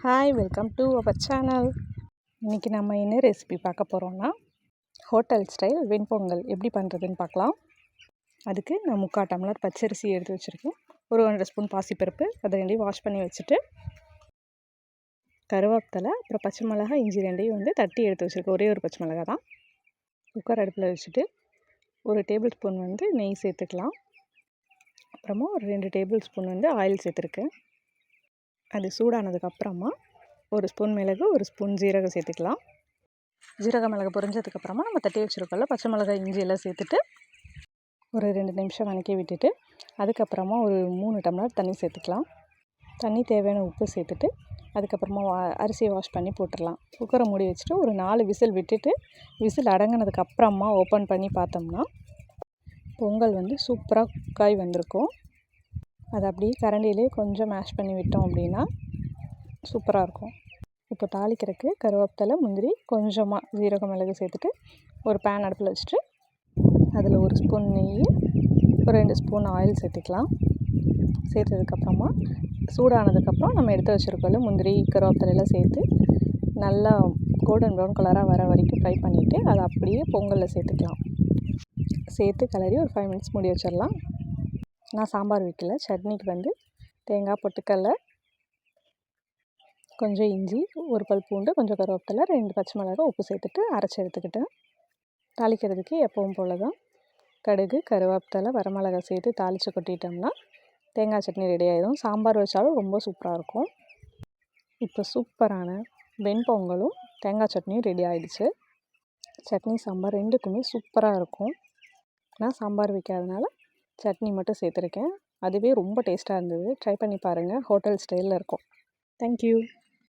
Hi, welcome to our channel. இன்றைக்கி நம்ம என்ன ரெசிபி பார்க்க போகிறோம்னா, ஹோட்டல் ஸ்டைல் வெண்பொங்கல் எப்படி பண்ணுறதுன்னு பார்க்கலாம். அதுக்கு நான் 3/4 டம்ளர் பச்சரிசி எடுத்து வச்சுருக்கேன். ஒரு 1 ஸ்பூன் பாசிப்பருப்பு, அதை ரெண்டையும் வாஷ் பண்ணி வச்சுட்டு, கருவேப்பிலை, அப்புறம் பச்சை மிளகாய், இஞ்சி ரெண்டையும் தட்டி எடுத்து வச்சுருக்கேன். ஒரே ஒரு பச்சை மிளகாய் தான். குக்கர் அடுப்பில் வச்சுட்டு ஒரு டேபிள் ஸ்பூன் நெய் சேர்த்துக்கலாம். அப்புறமா ஒரு 2 டேபிள் ஸ்பூன் ஆயில் சேர்த்துருக்கேன். அது சூடானதுக்கப்புறமா ஒரு ஸ்பூன் மிளகு, ஒரு ஸ்பூன் ஜீரகம் சேர்த்துக்கலாம். ஜீரக மிளகு பொரிஞ்சதுக்கப்புறமா நம்ம தட்டி வச்சுருக்கோம்ல பச்சை மிளகாய், இஞ்சியெல்லாம் சேர்த்துட்டு ஒரு 2 நிமிஷம் வதக்கி விட்டுட்டு, அதுக்கப்புறமா ஒரு 3 டம்ளர் தண்ணி சேர்த்துக்கலாம். தண்ணி தேவையான உப்பு சேர்த்துட்டு, அதுக்கப்புறமா அரிசியை வாஷ் பண்ணி போட்டுடலாம். குக்கரை மூடி வச்சுட்டு ஒரு 4 விசில் விட்டுட்டு, விசில் அடங்கினதுக்கப்புறமா ஓப்பன் பண்ணி பார்த்தோம்னா பொங்கல் சூப்பராக குக்காய் வந்திருக்கும். அதை அப்படியே கரண்டிலே கொஞ்சம் மேஷ் பண்ணி விட்டோம் அப்படின்னா சூப்பராக இருக்கும். இப்போ தாளிக்கிறதுக்கு கருவேப்பிலை, முந்திரி, கொஞ்சமாக ஜீரக மிளகு சேர்த்துட்டு ஒரு பேன் அடுப்பில் வச்சுட்டு அதில் 1 ஸ்பூன் நெய், ஒரு 2 ஸ்பூன் ஆயில் சேர்த்துக்கலாம். சேர்த்ததுக்கப்புறமா சூடானதுக்கப்புறம் நம்ம எடுத்து வச்சுருக்கோம்ல முந்திரி, கருவேப்பிலையெல்லாம் சேர்த்து நல்லா கோல்டன் ப்ரௌன் கலராக வர வரைக்கும் ஃப்ரை பண்ணிவிட்டு அதை அப்படியே பொங்கலில் சேர்த்துக்கலாம். சேர்த்து கிளறி ஒரு 5 மினிட்ஸ் மூடி வச்சிடலாம். நான் சாம்பார் வைக்கல. சட்னிக்கு தேங்காய், பொட்டுக்கடலை, கொஞ்சம் இஞ்சி, ஒரு பல் பூண்டு, கொஞ்சம் கருவேப்பிலை, 2 பச்சை மிளகாய், உப்பு சேர்த்துட்டு அரைச்சி எடுத்துக்கிட்டேன். தாளிக்கிறதுக்கு எப்பவும் போல் தான் கடுகு, கருவேப்பிலை, வரமிளகாய் சேர்த்து தாளித்து கொட்டிட்டோம்னா தேங்காய் சட்னி ரெடி ஆகிடும். சாம்பார் வச்சாலும் ரொம்ப சூப்பராக இருக்கும். இப்போ சூப்பரான வெண்பொங்கலும் தேங்காய் சட்னியும் ரெடி ஆகிடுச்சு. சட்னி சாம்பார் ரெண்டுக்குமே சூப்பராக இருக்கும். நான் சாம்பார் வைக்காதனால சட்னி மட்டும் சேர்த்துருக்கேன். அதுவே ரொம்ப டேஸ்ட்டாக இருந்தது. ட்ரை பண்ணி பாருங்கள். ஹோட்டல் ஸ்டைலில் இருக்கும். தேங்க்யூ.